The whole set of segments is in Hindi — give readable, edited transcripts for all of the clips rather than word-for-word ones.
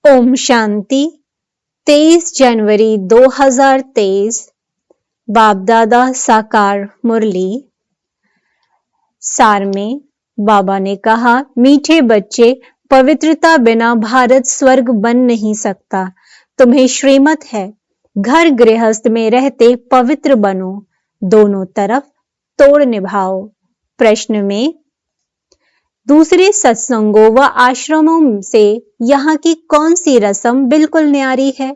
ओम शांति। 23 जनवरी 2023 बाप दादा साकार मुरली सार में बाबा ने कहा, मीठे बच्चे, पवित्रता बिना भारत स्वर्ग बन नहीं सकता। तुम्हें श्रीमत है, घर गृहस्थ में रहते पवित्र बनो, दोनों तरफ तोड़ निभाओ। प्रश्न में दूसरे सत्संगों व आश्रमों से यहाँ की कौन सी रस्म बिल्कुल न्यारी है?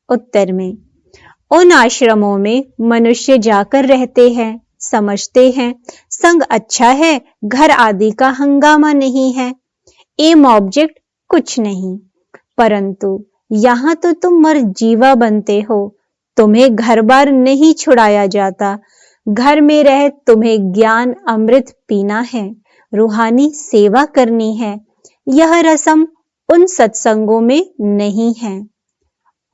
उत्तर में उन आश्रमों में मनुष्य जाकर रहते हैं, समझते हैं संग अच्छा है, घर आदि का हंगामा नहीं है, एम ऑब्जेक्ट कुछ नहीं। परंतु यहाँ तो तुम मर जीवा बनते हो, तुम्हें घर बार नहीं छुड़ाया जाता। घर में रह तुम्हें ज्ञान अमृत पीना है, रूहानी सेवा करनी है। यह रस्म उन सत्संगों में नहीं है।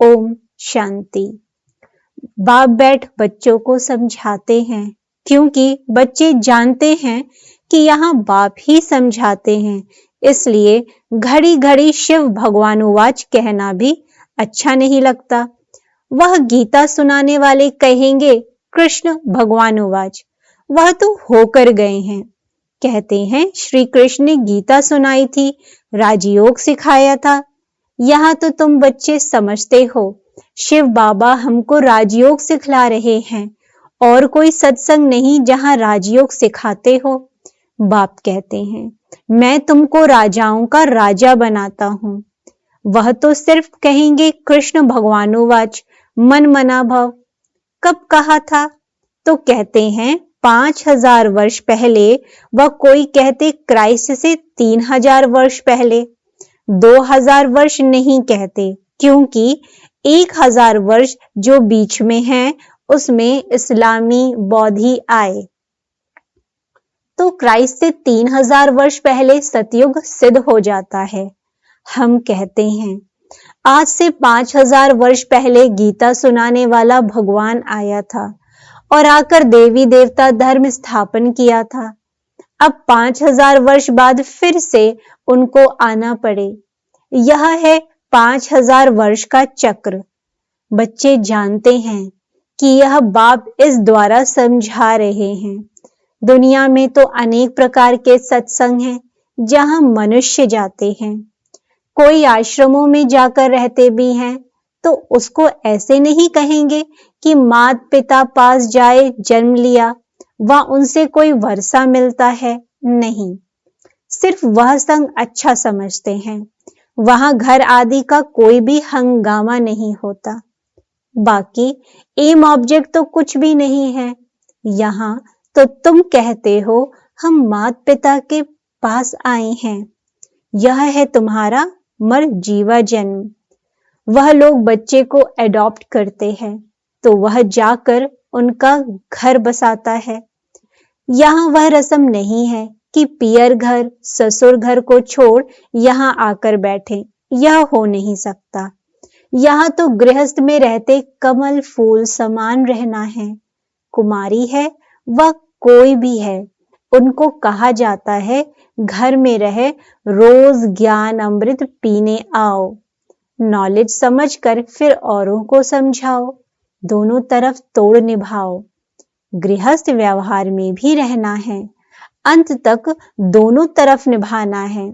ओम शांति। बाप बैठ बच्चों को समझाते हैं, क्योंकि बच्चे जानते हैं कि यहाँ बाप ही समझाते हैं, इसलिए घड़ी घड़ी शिव भगवानुवाच कहना भी अच्छा नहीं लगता। वह गीता सुनाने वाले कहेंगे कृष्ण भगवानुवाच, वह तो होकर गए हैं। कहते हैं श्री कृष्ण ने गीता सुनाई थी, राजयोग सिखाया था। यहाँ तो तुम बच्चे समझते हो शिव बाबा हमको राजयोग सिखला रहे हैं, और कोई सत्संग नहीं जहां राजयोग सिखाते हो। बाप कहते हैं मैं तुमको राजाओं का राजा बनाता हूं। वह तो सिर्फ कहेंगे कृष्ण भगवानुवाच, मन मना भव। कब कहा था? तो कहते हैं 5000 वर्ष पहले, व कोई कहते क्राइस्ट से 3000 वर्ष पहले। 2000 वर्ष नहीं कहते, क्योंकि 1000 वर्ष जो बीच में है उसमें इस्लामी बौद्धि आए। तो क्राइस्ट से 3000 वर्ष पहले सतयुग सिद्ध हो जाता है। हम कहते हैं आज से 5000 वर्ष पहले गीता सुनाने वाला भगवान आया था और आकर देवी देवता धर्म स्थापन किया था। अब 5000 वर्ष बाद फिर से उनको आना पड़े। यह है 5000 वर्ष का चक्र। बच्चे जानते हैं कि यह बाप इस द्वारा समझा रहे हैं। दुनिया में तो अनेक प्रकार के सत्संग हैं जहां मनुष्य जाते हैं। कोई आश्रमों में जाकर रहते भी हैं, तो उसको ऐसे नहीं कहेंगे कि माता पिता पास जाए जन्म लिया व उनसे कोई वर्षा मिलता है। नहीं, सिर्फ वह संग अच्छा समझते हैं। वहां घर आदि का कोई भी हंगामा नहीं होता। बाकी एम ऑब्जेक्ट तो कुछ भी नहीं है। यहाँ तो तुम कहते हो हम माता पिता के पास आए हैं। यह है तुम्हारा मर जीवा जन्म। वह लोग बच्चे को एडॉप्ट करते हैं, तो वह जाकर उनका घर बसाता है। यहाँ वह रस्म नहीं है कि पियर घर ससुर घर को छोड़ यहाँ आकर बैठे। यह हो नहीं सकता। यहाँ तो गृहस्थ में रहते कमल फूल समान रहना है। कुमारी है वह कोई भी है, उनको कहा जाता है घर में रहे रोज ज्ञान अमृत पीने आओ। नॉलेज समझकर फिर औरों को समझाओ, दोनों तरफ तोड़ निभाओ। गृहस्थ व्यवहार में भी रहना है, अंत तक दोनों तरफ निभाना है।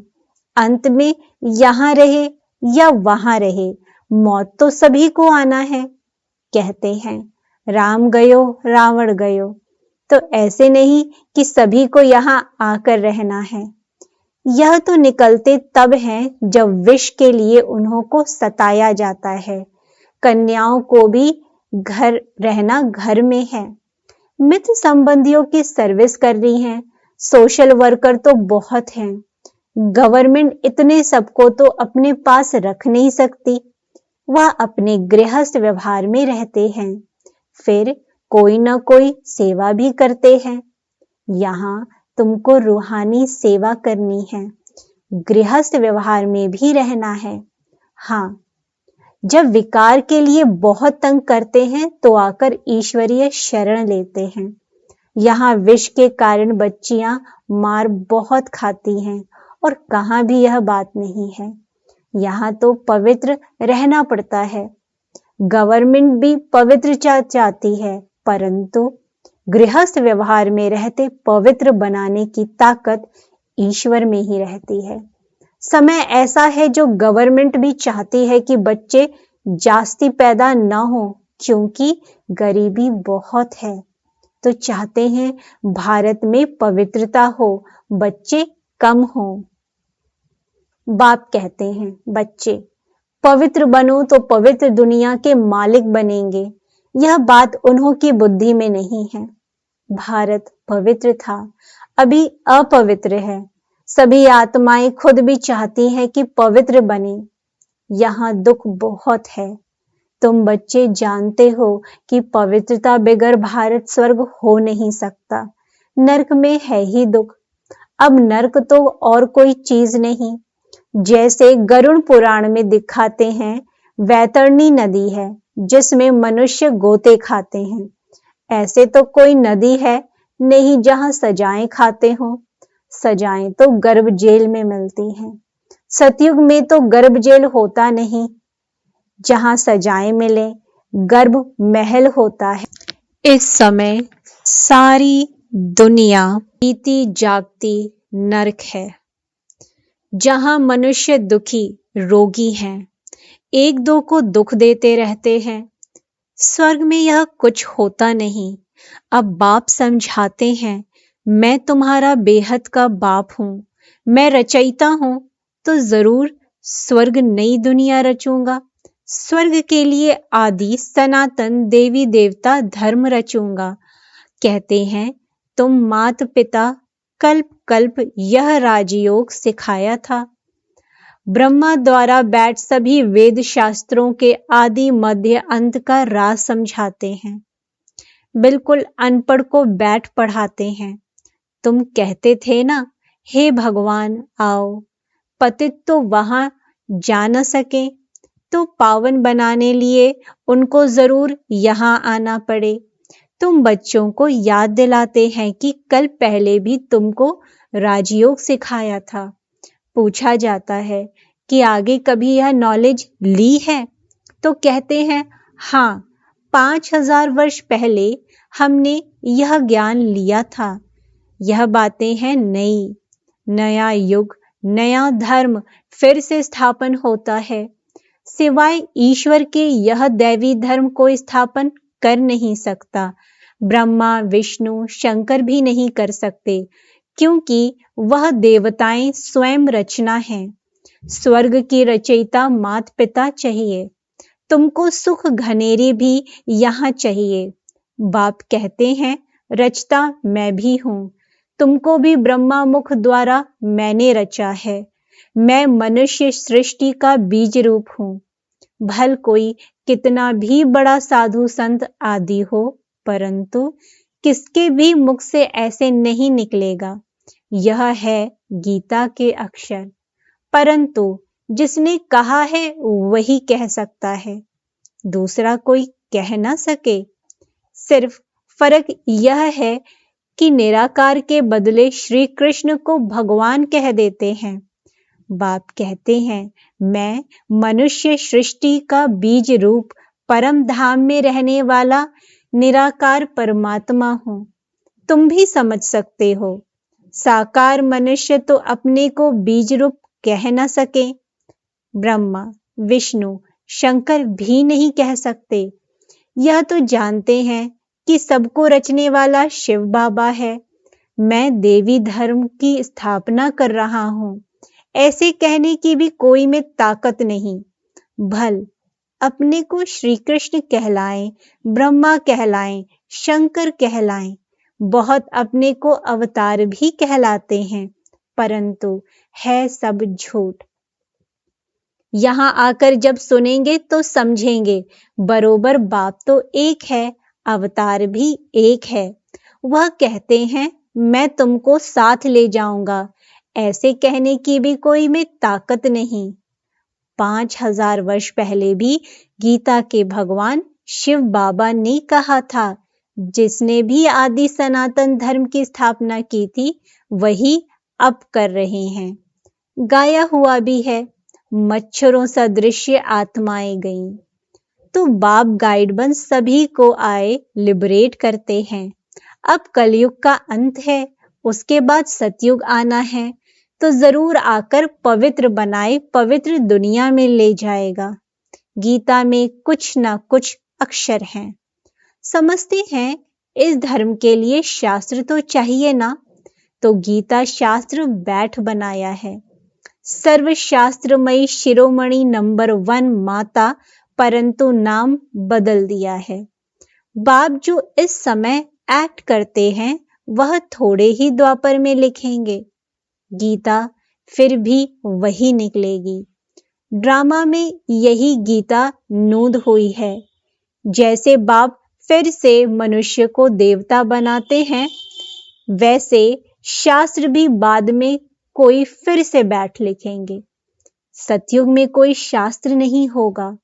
अंत में यहाँ रहे या वहां रहे, मौत तो सभी को आना है। कहते हैं राम गयो रावण गयो, तो ऐसे नहीं कि सभी को यहाँ आकर रहना है। यह तो निकलते तब हैं जब विष के लिए उन्हों को सताया जाता है। कन्याओं को भी घर रहना घर में है। मित्र संबंधियों की सर्विस कर रही हैं। सोशल वर्कर तो बहुत हैं। गवर्नमेंट इतने सबको तो अपने पास रख नहीं सकती। वह अपने गृहस्थ व्यवहार में रहते हैं, फिर कोई न कोई सेवा भी करते हैं। यहाँ तुमको रूहानी सेवा करनी है, गृहस्थ व्यवहार में भी रहना है। हाँ, जब विकार के लिए बहुत तंग करते हैं तो आकर ईश्वरीय शरण लेते हैं। यहाँ विष के कारण बच्चियां मार बहुत खाती हैं और कहाँ भी यह बात नहीं है। यहाँ तो पवित्र रहना पड़ता है। गवर्नमेंट भी पवित्रता चाहती है, परंतु गृहस्थ व्यवहार में रहते पवित्र बनाने की ताकत ईश्वर में ही रहती है। समय ऐसा है जो गवर्नमेंट भी चाहती है कि बच्चे जास्ती पैदा न हो, क्योंकि गरीबी बहुत है, तो चाहते हैं भारत में पवित्रता हो, बच्चे कम हो। बाप कहते हैं, बच्चे पवित्र बनो तो पवित्र दुनिया के मालिक बनेंगे। यह बात उन्हों की बुद्धि में नहीं है। भारत पवित्र था, अभी अपवित्र है। सभी आत्माएं खुद भी चाहती हैं कि पवित्र बने। यहाँ दुख बहुत है। तुम बच्चे जानते हो कि पवित्रता बगैर भारत स्वर्ग हो नहीं सकता। नरक में है ही दुख। अब नरक तो और कोई चीज नहीं। जैसे गरुड़ पुराण में दिखाते हैं, वैतरणी नदी है जिसमें मनुष्य गोते खाते हैं। ऐसे तो कोई नदी है नहीं जहां सजाएं खाते हो। सजाएं तो गर्भ जेल में मिलती हैं। सतयुग में तो गर्भ जेल होता नहीं जहां सजाएं मिले, गर्भ महल होता है। इस समय सारी दुनिया बीती जागती नरक है, जहां मनुष्य दुखी रोगी हैं, एक दो को दुख देते रहते हैं। स्वर्ग में यह कुछ होता नहीं। अब बाप समझाते हैं, मैं तुम्हारा बेहद का बाप हूं, मैं रचयिता हूं, तो जरूर स्वर्ग नई दुनिया रचूंगा। स्वर्ग के लिए आदि सनातन देवी देवता धर्म रचूंगा। कहते हैं, तुम मात पिता कल्प कल्प यह राजयोग सिखाया था। ब्रह्मा द्वारा बैठ सभी वेद शास्त्रों के आदि मध्य अंत का राज समझाते हैं। बिल्कुल अनपढ़ को बैठ पढ़ाते हैं। तुम कहते थे ना, हे भगवान आओ। पतित तो वहां जा न सके, तो पावन बनाने लिए उनको जरूर यहाँ आना पड़े। तुम बच्चों को याद दिलाते हैं कि कल पहले भी तुमको राजयोग सिखाया था। पूछा जाता है कि आगे कभी यह नॉलेज ली है, तो कहते हैं हाँ, 5000 वर्ष पहले हमने यह ज्ञान लिया था। यह बातें हैं नई। नया युग, नया धर्म फिर से स्थापन होता है। सिवाय ईश्वर के यह दैवी धर्म कोई स्थापन कर नहीं सकता। ब्रह्मा, विष्णु, शंकर भी नहीं कर सकते, क्योंकि वह देवताएं स्वयं रचना है। स्वर्ग की रचयिता मात पिता चाहिए। तुमको सुख घनेरी भी यहाँ चाहिए। बाप कहते हैं, रचता मैं भी हूँ। तुमको भी ब्रह्मा मुख द्वारा मैंने रचा है। मैं मनुष्य सृष्टि का बीज रूप हूँ। भल कोई कितना भी बड़ा साधु संत आदि हो, परंतु किसके भी मुख से ऐसे नहीं निकलेगा। यह है गीता के अक्षर। परंतु जिसने कहा है वही कह सकता है, दूसरा कोई कह ना सके। सिर्फ फर्क यह है कि निराकार के बदले श्री कृष्ण को भगवान कह देते हैं। बाप कहते हैं, मैं मनुष्य सृष्टि का बीज रूप परम धाम में रहने वाला निराकार परमात्मा हूं। तुम भी समझ सकते हो। साकार मनुष्य तो अपने को बीज रूप कह न सके। ब्रह्मा, विष्णु, शंकर भी नहीं कह सकते। यह तो जानते हैं कि सबको रचने वाला शिव बाबा है। मैं देवी धर्म की स्थापना कर रहा हूं, ऐसे कहने की भी कोई में ताकत नहीं। भल अपने को श्री कृष्ण कहलाएं, ब्रह्मा कहलाएं, शंकर कहलाएं, बहुत अपने को अवतार भी कहलाते हैं, परंतु है सब झूठ। यहां आकर जब सुनेंगे तो समझेंगे, बरोबर बाप तो एक है, अवतार भी एक है। वह कहते हैं, मैं तुमको साथ ले जाऊंगा, ऐसे कहने की भी कोई में ताकत नहीं। 5000 वर्ष पहले भी गीता के भगवान शिव बाबा ने कहा था, जिसने भी आदि सनातन धर्म की स्थापना की थी, वही अब कर रहे हैं। गाया हुआ भी है, मच्छरों सदृश आत्माएं गईं। तो बाप गाइड बन सभी को आए लिबरेट करते हैं। अब कलयुग का अंत है, उसके बाद सतयुग आना है, तो जरूर आकर पवित्र बनाए पवित्र दुनिया में ले जाएगा। गीता में कुछ ना कुछ अक्षर हैं। समझते हैं इस धर्म के लिए शास्त्र तो चाहिए ना, तो गीता शास्त्र बैठ बनाया है। सर्वशास्त्रमयी शिरोमणि नंबर 1 माता, परंतु नाम बदल दिया है। बाप जो इस समय एक्ट करते हैं वह थोड़े ही द्वापर में लिखेंगे। गीता फिर भी वही निकलेगी। ड्रामा में यही गीता नूद हुई है। जैसे बाप फिर से मनुष्य को देवता बनाते हैं, वैसे शास्त्र भी बाद में कोई फिर से बैठ लिखेंगे। सतयुग में कोई शास्त्र नहीं होगा।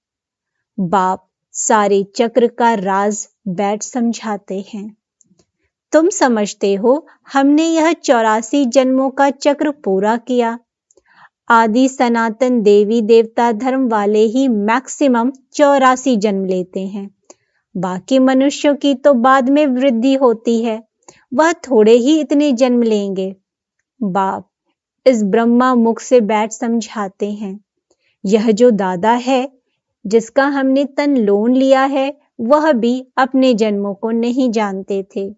बाप सारे चक्र का राज बैठ समझाते हैं। तुम समझते हो हमने यह 84 जन्मों का चक्र पूरा किया। आदि सनातन देवी देवता धर्म वाले ही मैक्सिमम 84 जन्म लेते हैं। बाकी मनुष्यों की तो बाद में वृद्धि होती है, वह थोड़े ही इतने जन्म लेंगे। बाप इस ब्रह्मा मुख से बैठ समझाते हैं। यह जो दादा है जिसका हमने तन लोन लिया है, वह भी अपने जन्मों को नहीं जानते थे।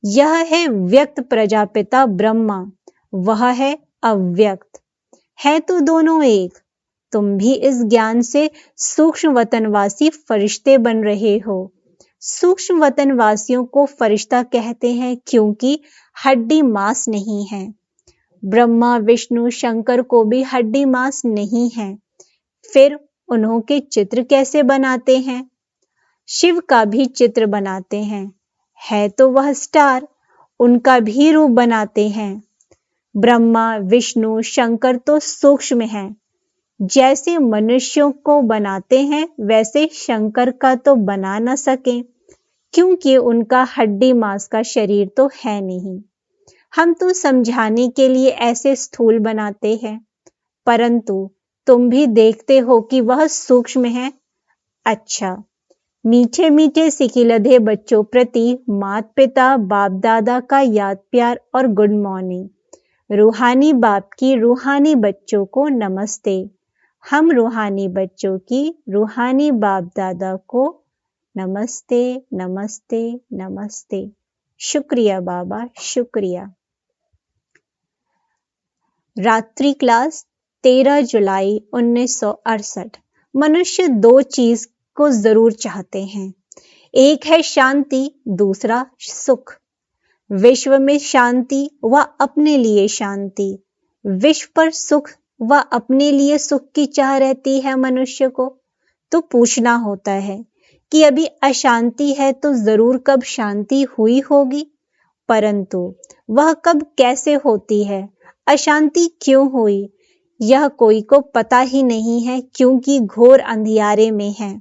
यह है व्यक्त प्रजापिता ब्रह्मा, वह है अव्यक्त, है तो दोनों एक। तुम भी इस ज्ञान से सूक्ष्म वतनवासी फरिश्ते बन रहे हो। सूक्ष्म वतनवासियों को फरिश्ता कहते हैं क्योंकि हड्डी मांस नहीं है। ब्रह्मा विष्णु शंकर को भी हड्डी मांस नहीं है, फिर उन्हों के चित्र कैसे बनाते हैं? शिव का भी चित्र बनाते हैं, है तो वह स्टार, उनका भी रूप बनाते हैं। ब्रह्मा विष्णु शंकर तो सूक्ष्म हैं, जैसे मनुष्यों को बनाते हैं वैसे शंकर का तो बना न सके, क्योंकि उनका हड्डी मांस का शरीर तो है नहीं। हम तो समझाने के लिए ऐसे स्थूल बनाते हैं, परंतु तुम भी देखते हो कि वह सूक्ष्म है। अच्छा, मीठे मीठे सिकिलधे बच्चों प्रति माता पिता बाप दादा का याद प्यार और गुड मॉर्निंग। रूहानी बाप की रूहानी बच्चों को नमस्ते। हम रूहानी बच्चों की रूहानी बाप दादा को नमस्ते नमस्ते नमस्ते। शुक्रिया बाबा, शुक्रिया। रात्रि क्लास 13 जुलाई 1968। मनुष्य दो चीज को जरूर चाहते हैं, एक है शांति, दूसरा सुख। विश्व में शांति व अपने लिए शांति, विश्व पर सुख व अपने लिए सुख की चाह रहती है मनुष्य को। तो पूछना होता है कि अभी अशांति है तो जरूर कब शांति हुई होगी, परंतु वह कब कैसे होती है, अशांति क्यों हुई, यह कोई को पता ही नहीं है, क्योंकि घोर अंधियारे में है।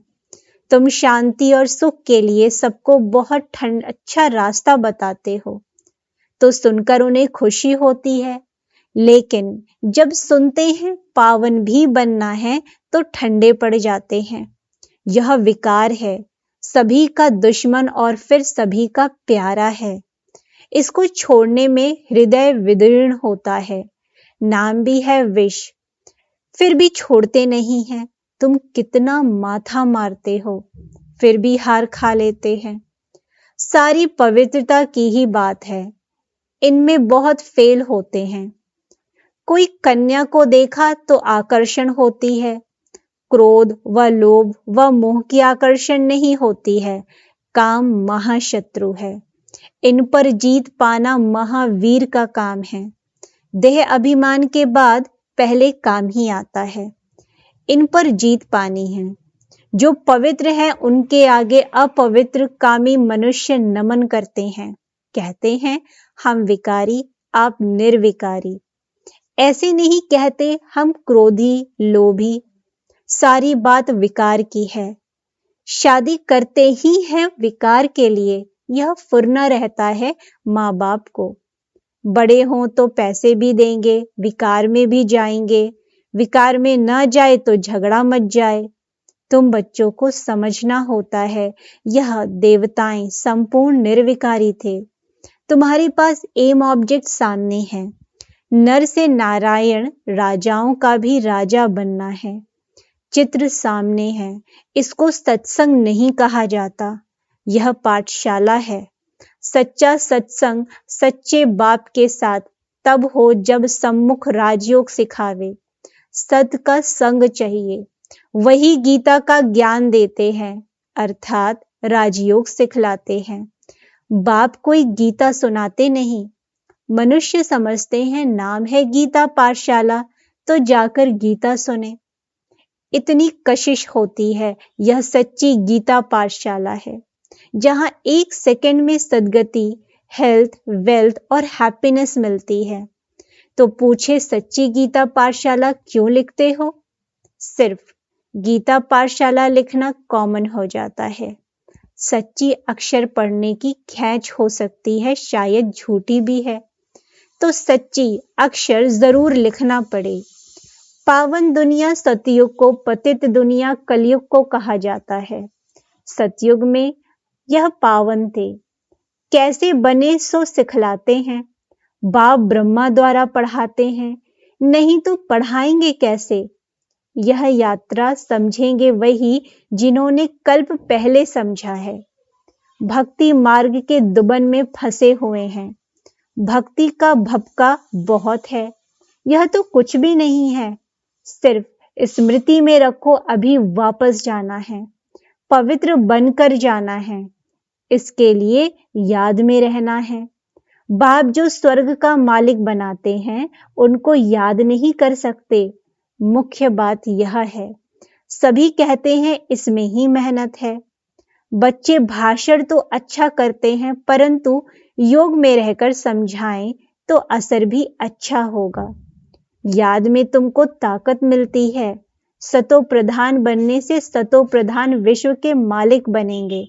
तुम शांति और सुख के लिए सबको बहुत अच्छा रास्ता बताते हो, तो सुनकर उन्हें खुशी होती है, लेकिन जब सुनते हैं पावन भी बनना है तो ठंडे पड़ जाते हैं। यह विकार है, सभी का दुश्मन और फिर सभी का प्यारा है। इसको छोड़ने में हृदय विदीर्ण होता है, नाम भी है विष, फिर भी छोड़ते नहीं हैं। तुम कितना माथा मारते हो, फिर भी हार खा लेते हैं। सारी पवित्रता की ही बात है, इनमें बहुत फेल होते हैं। कोई कन्या को देखा तो आकर्षण होती है, क्रोध व लोभ व मोह की आकर्षण नहीं होती है। काम महाशत्रु है, इन पर जीत पाना महावीर का काम है। देह अभिमान के बाद पहले काम ही आता है, इन पर जीत पानी है। जो पवित्र है उनके आगे अपवित्र कामी मनुष्य नमन करते हैं, कहते हैं हम विकारी आप निर्विकारी। ऐसे नहीं कहते हम क्रोधी लोभी, सारी बात विकार की है। शादी करते ही है विकार के लिए, यह फुरना रहता है माँ बाप को। बड़े हों तो पैसे भी देंगे, विकार में भी जाएंगे, विकार में न जाए तो झगड़ा मच जाए। तुम बच्चों को समझना होता है, यह देवताएं संपूर्ण निर्विकारी थे। तुम्हारे पास एम ऑब्जेक्ट सामने है। नर से नारायण राजाओं का भी राजा बनना है। चित्र सामने है। इसको सत्संग नहीं कहा जाता, यह पाठशाला है। सच्चा सत्संग सच्चे बाप के साथ तब हो जब सम्मुख राजयोग सिखावे। सत का संग चाहिए, वही गीता का ज्ञान देते हैं, अर्थात राजयोग सिखलाते हैं। बाप कोई गीता सुनाते नहीं। मनुष्य समझते हैं नाम है गीता पाठशाला तो जाकर गीता सुने। इतनी कशिश होती है, यह सच्ची गीता पाठशाला है, जहां 1 सेकंड में सद्गति, हेल्थ, वेल्थ और हैप्पीनेस मिलती है। तो पूछे सच्ची गीता पाठशाला क्यों लिखते हो? सिर्फ गीता पाठशाला लिखना कॉमन हो जाता है। सच्ची अक्षर पढ़ने की खींच हो सकती है, शायद झूठी भी है, तो सच्ची अक्षर जरूर लिखना पड़े। पावन दुनिया सतयुग को, पतित दुनिया कलयुग को कहा जाता है। सतयुग में यह पावन थे। कैसे बने सो सिखलाते हैं। बाप ब्रह्मा द्वारा पढ़ाते हैं, नहीं तो पढ़ाएंगे कैसे? यह यात्रा समझेंगे वही जिन्होंने कल्प पहले समझा है। भक्ति मार्ग के दुबन में फंसे हुए हैं। भक्ति का भपका बहुत है, यह तो कुछ भी नहीं है। सिर्फ स्मृति में रखो, अभी वापस जाना है, पवित्र बनकर जाना है। इसके लिए याद में रहना है। बाप जो स्वर्ग का मालिक बनाते हैं, उनको याद नहीं कर सकते। मुख्य बात यह है। सभी कहते हैं इसमें ही मेहनत है। बच्चे भाषण तो अच्छा करते हैं, परंतु योग में रहकर समझाएं तो असर भी अच्छा होगा। याद में तुमको ताकत मिलती है। सतो प्रधान बनने से सतो प्रधान विश्व के मालिक बनेंगे।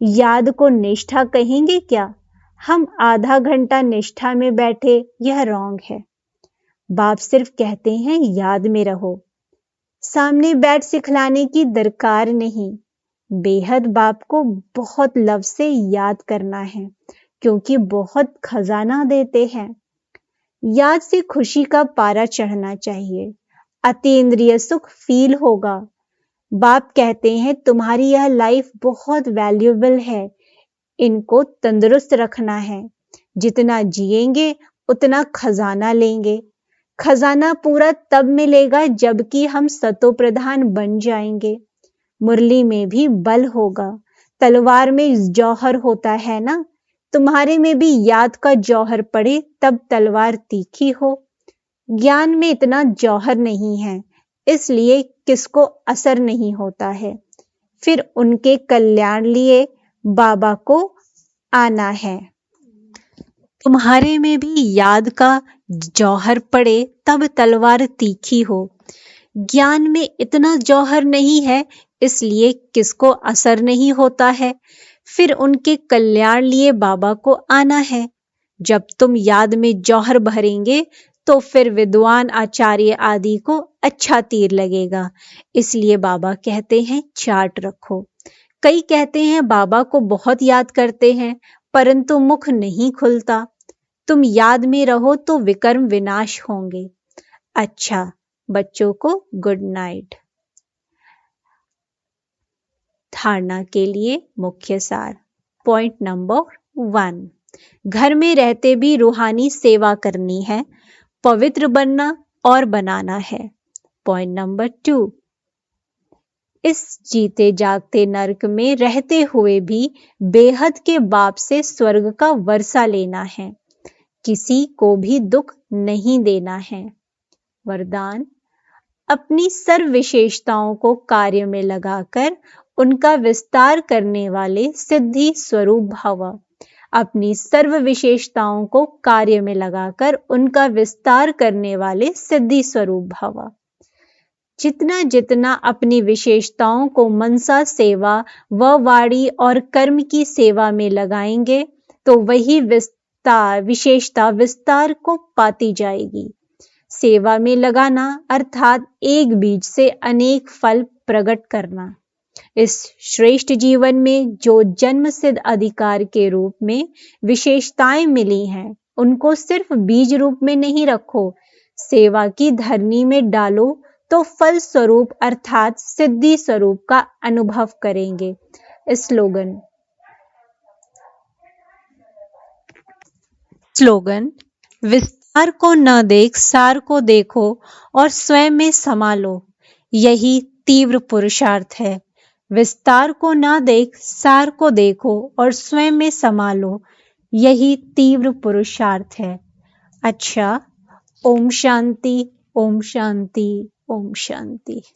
याद को निष्ठा कहेंगे क्या? हम आधा घंटा निष्ठा में बैठे, यह रॉन्ग है। बाप सिर्फ कहते हैं याद में रहो। सामने बैठ सिखलाने की दरकार नहीं। बेहद बाप को बहुत लव से याद करना है, क्योंकि बहुत खजाना देते हैं। याद से खुशी का पारा चढ़ना चाहिए। अतीन्द्रिय सुख फील होगा। बाप कहते हैं तुम्हारी यह लाइफ बहुत वैल्यूएबल है, इनको तंदुरुस्त रखना है। जितना जिएंगे उतना खजाना लेंगे। खजाना पूरा तब मिलेगा जबकि हम सतो प्रधान बन जाएंगे। मुरली में भी बल होगा। तलवार में जौहर होता है ना, तुम्हारे में भी याद का जौहर पड़े तब तलवार तीखी हो। ज्ञान में इतना जौहर नहीं है, इसलिए किसको असर नहीं होता है। फिर उनके कल्याण लिए बाबा को आना है। तुम्हारे में भी याद का जौहर पड़े तब तलवार तीखी हो। ज्ञान में इतना जौहर नहीं है, इसलिए किसको असर नहीं होता है। फिर उनके कल्याण लिए बाबा को आना है। जब तुम याद में जौहर भरेंगे तो फिर विद्वान आचार्य आदि को अच्छा तीर लगेगा। इसलिए बाबा कहते हैं चार्ट रखो। कई कहते हैं बाबा को बहुत याद करते हैं, परंतु मुख नहीं खुलता। तुम याद में रहो तो विकर्म विनाश होंगे। अच्छा बच्चों को गुड नाइट। धारणा के लिए मुख्य सार। पॉइंट नंबर 1, घर में रहते भी रूहानी सेवा करनी है, पवित्र बनना और बनाना है। पॉइंट नंबर 2, इस जीते जागते नरक में रहते हुए भी बेहद के बाप से स्वर्ग का वर्षा लेना है, किसी को भी दुख नहीं देना है। वरदान, अपनी सर्व विशेषताओं को कार्य में लगाकर उनका विस्तार करने वाले सिद्धि स्वरूप भव। अपनी सर्व विशेषताओं को कार्य में लगाकर उनका विस्तार करने वाले सिद्धि स्वरूप भव। जितना जितना अपनी विशेषताओं को मनसा सेवा व वाणी और कर्म की सेवा में लगाएंगे तो वही विशेषता विस्तार को पाती जाएगी। सेवा में लगाना अर्थात एक बीज से अनेक फल प्रकट करना। इस श्रेष्ठ जीवन में जो जन्म सिद्ध अधिकार के रूप में विशेषताएं मिली हैं, उनको सिर्फ बीज रूप में नहीं रखो, सेवा की धरनी में डालो तो फल स्वरूप अर्थात सिद्धि स्वरूप का अनुभव करेंगे। स्लोगन विस्तार को न देख सार को देखो और स्वयं में समा लो, यही तीव्र पुरुषार्थ है। विस्तार को न देख सार को देखो और स्वयं में समा लो, यही तीव्र पुरुषार्थ है। अच्छा, ओम शांति, ओम शांति, ओम शांति।